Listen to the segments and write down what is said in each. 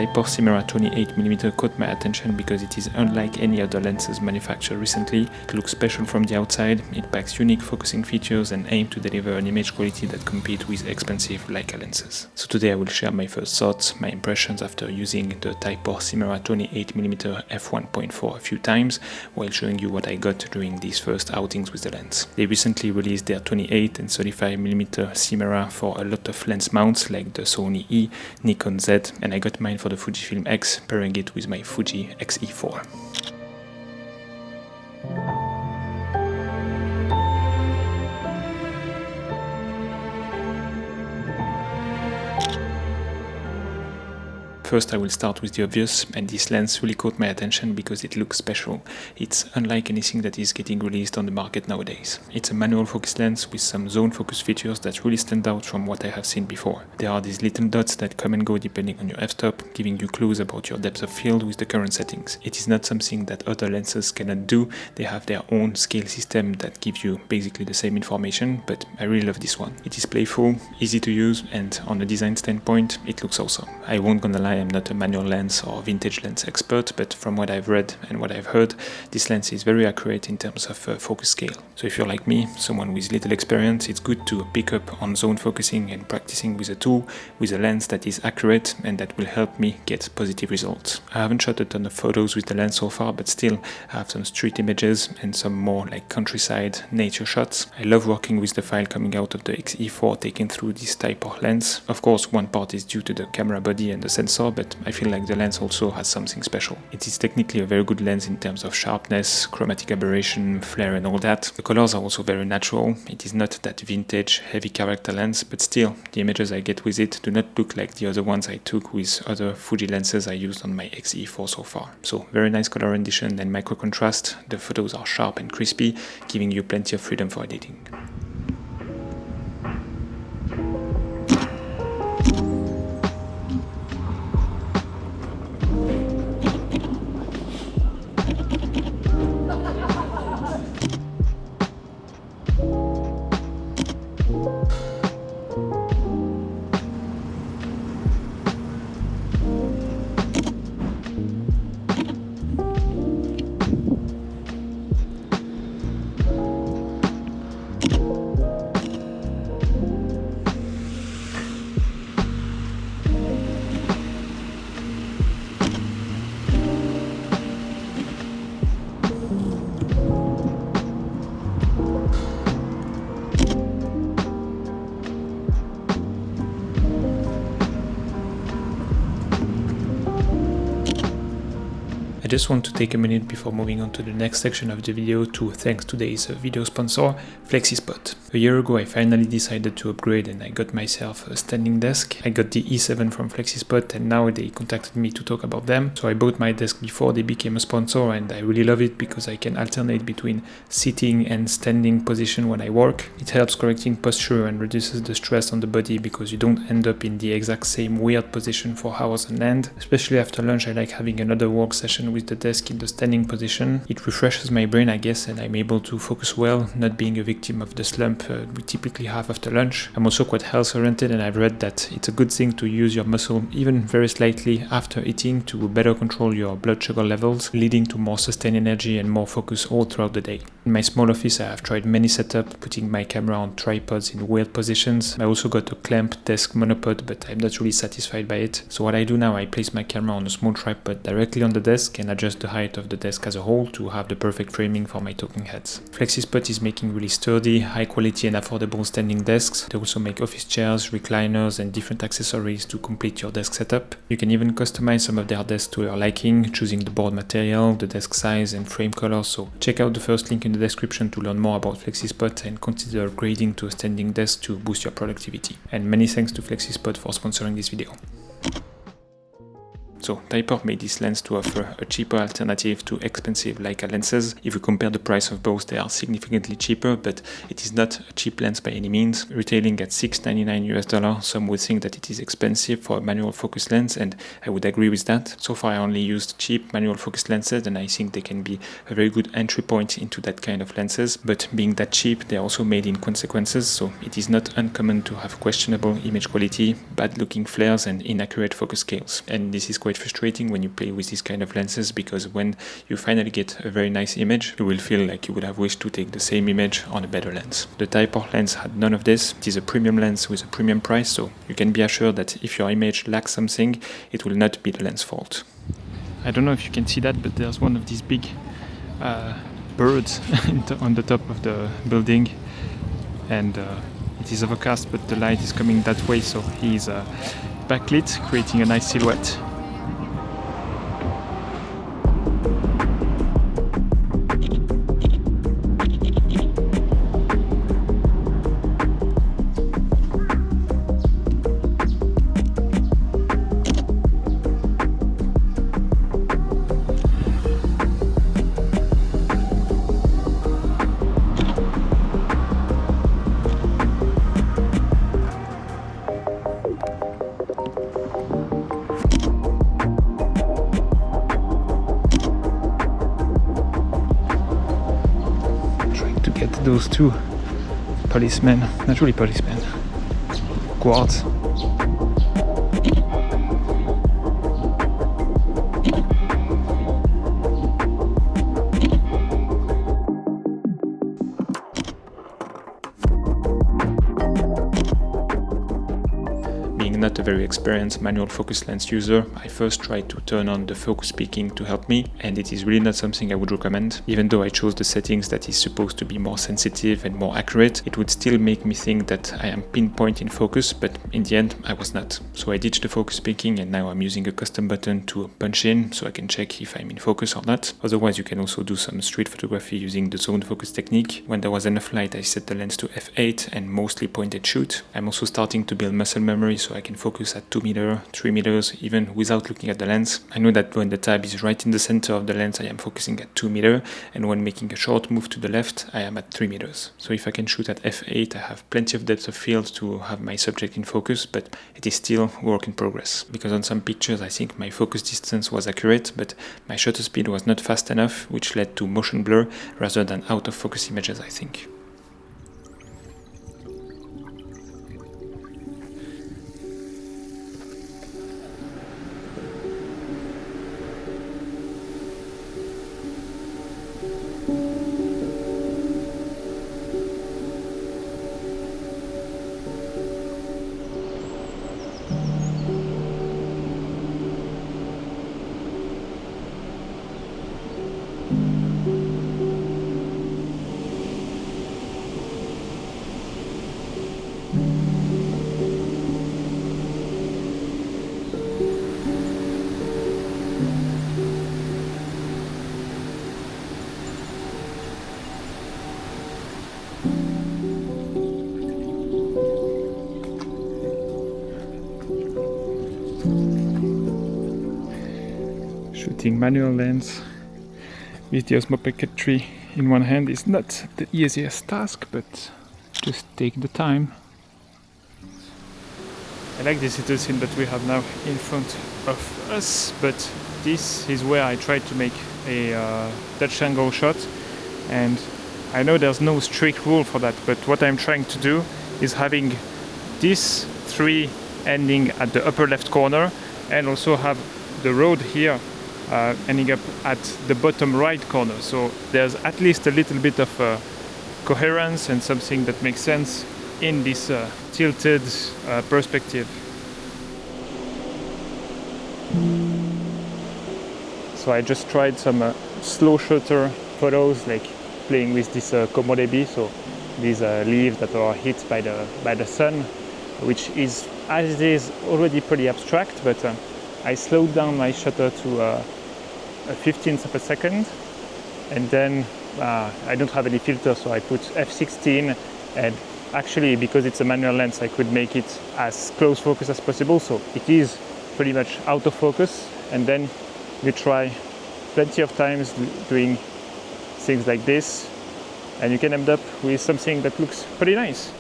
Thypoch Simera 28mm caught my attention because it is unlike any other lenses manufactured recently. It looks special from the outside, it packs unique focusing features and aims to deliver an image quality that competes with expensive Leica lenses. So today I will share my first thoughts, my impressions after using the Thypoch Simera 28mm f1.4 a few times, while showing you what I got during these first outings with the lens. They recently released their 28 and 35mm Simera for a lot of lens mounts like the Sony E, Nikon Z, and I got mine for the Fujifilm X, pairing it with my Fuji X-E4. First I will start with the obvious, and this lens really caught my attention because it looks special. It's unlike anything that is getting released on the market nowadays. It's a manual focus lens with some zone focus features that really stand out from what I have seen before. There are these little dots that come and go depending on your f-stop, giving you clues about your depth of field with the current settings. It is not something that other lenses cannot do. They have their own scale system that gives you basically the same information, but I really love this one. It is playful, easy to use, and on a design standpoint, it looks awesome. I won't gonna lie, I'm not a manual lens or vintage lens expert, but from what I've read and what I've heard, this lens is very accurate in terms of focus scale. So if you're like me, someone with little experience, it's good to pick up on zone focusing and practicing with a tool, with a lens that is accurate and that will help me get positive results. I haven't shot a ton of photos with the lens so far, but still I have some street images and some more like countryside nature shots. I love working with the file coming out of the X-E4 taken through this Thypoch lens. Of course, one part is due to the camera body and the sensor, but I feel like the lens also has something special. It is technically a very good lens in terms of sharpness, chromatic aberration, flare and all that. The colors are also very natural. It is not that vintage, heavy character lens, but still, the images I get with it do not look like the other ones I took with other Fuji lenses I used on my X-E4 so far. So, very nice color rendition and micro contrast. The photos are sharp and crispy, giving you plenty of freedom for editing. I just want to take a minute before moving on to the next section of the video to thank today's video sponsor, FlexiSpot. A year ago I finally decided to upgrade and I got myself a standing desk. I got the E7 from FlexiSpot and now they contacted me to talk about them. So I bought my desk before they became a sponsor and I really love it because I can alternate between sitting and standing position when I work. It helps correcting posture and reduces the stress on the body because you don't end up in the exact same weird position for hours on end. Especially after lunch I like having another work session with the desk in the standing position. It refreshes my brain, I guess, and I'm able to focus well, not being a victim of the slump we typically have after lunch. I'm also quite health oriented and I've read that it's a good thing to use your muscle even very slightly after eating to better control your blood sugar levels, leading to more sustained energy and more focus all throughout the day. In my small office I have tried many setups, putting my camera on tripods in weird positions. I also got a clamp desk monopod, but I'm not really satisfied by it. So what I do now, I place my camera on a small tripod directly on the desk and adjust the height of the desk as a whole to have the perfect framing for my talking heads. FlexiSpot is making really sturdy, high quality and affordable standing desks. They also make office chairs, recliners and different accessories to complete your desk setup. You can even customize some of their desks to your liking, choosing the board material, the desk size and frame color. So check out the first link in the description to learn more about FlexiSpot and consider upgrading to a standing desk to boost your productivity. And many thanks to FlexiSpot for sponsoring this video. So Thypoch made this lens to offer a cheaper alternative to expensive Leica lenses. If you compare the price of both, they are significantly cheaper, but it is not a cheap lens by any means. Retailing at $699 US, some would think that it is expensive for a manual focus lens, and I would agree with that. So far I only used cheap manual focus lenses, and I think they can be a very good entry point into that kind of lenses. But being that cheap, they are also made in consequences, so it is not uncommon to have questionable image quality, bad looking flares and inaccurate focus scales. And this is quite quite frustrating when you play with these kind of lenses, because when you finally get a very nice image, you will feel like you would have wished to take the same image on a better lens. The Thypoch lens had none of this. It is a premium lens with a premium price, so you can be assured that if your image lacks something, it will not be the lens fault. I don't know if you can see that, but there's one of these big birds on the top of the building, and it is overcast, but the light is coming that way, so he is backlit, creating a nice silhouette. Those two policemen, not really policemen, guards. Being not a very experienced manual focus lens user, I first tried to turn on the focus peaking to help me, and it is really not something I would recommend. Even though I chose the settings that is supposed to be more sensitive and more accurate, it would still make me think that I am pinpoint in focus, but in the end I was not. So I ditched the focus peaking, and now I'm using a custom button to punch in so I can check if I'm in focus or not. Otherwise, you can also do some street photography using the zone focus technique. When there was enough light, I set the lens to f8 and mostly point and shoot. I'm also starting to build muscle memory so I can focus at 2 meters, 3 meters, even without looking at the lens. I know that when the tab is right in the center of the lens, I am focusing at 2 meters, and when making a short move to the left, I am at 3 meters. So if I can shoot at f8, I have plenty of depth of field to have my subject in focus, but it is still work in progress. Because on some pictures I think my focus distance was accurate, but my shutter speed was not fast enough, which led to motion blur rather than out of focus images, I think. Shooting manual lens with the Osmo Pocket 3 in one hand is not the easiest task, but just take the time. I like this little scene that we have now in front of us, but this is where I tried to make a Dutch angle shot, and I know there's no strict rule for that, but what I'm trying to do is having this 3 ending at the upper left corner, and also have the road here ending up at the bottom right corner. So there's at least a little bit of coherence and something that makes sense in this tilted perspective. So I just tried some slow shutter photos, like playing with this komorebi, so these leaves that are hit by the sun, which is, as it is, already pretty abstract, but I slowed down my shutter to a 15th of a second, and then I don't have any filter, so I put f16, and actually, because it's a manual lens, I could make it as close focus as possible, so it is pretty much out of focus. And then you try plenty of times doing things like this, and you can end up with something that looks pretty nice.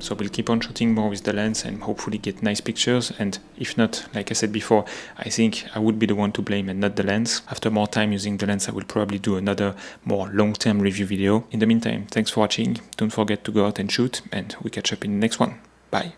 So we'll keep on shooting more with the lens and hopefully get nice pictures. And if not, like I said before, I think I would be the one to blame and not the lens. After more time using the lens, I will probably do another more long-term review video. In the meantime, thanks for watching. Don't forget to go out and shoot, and we catch up in the next one. Bye.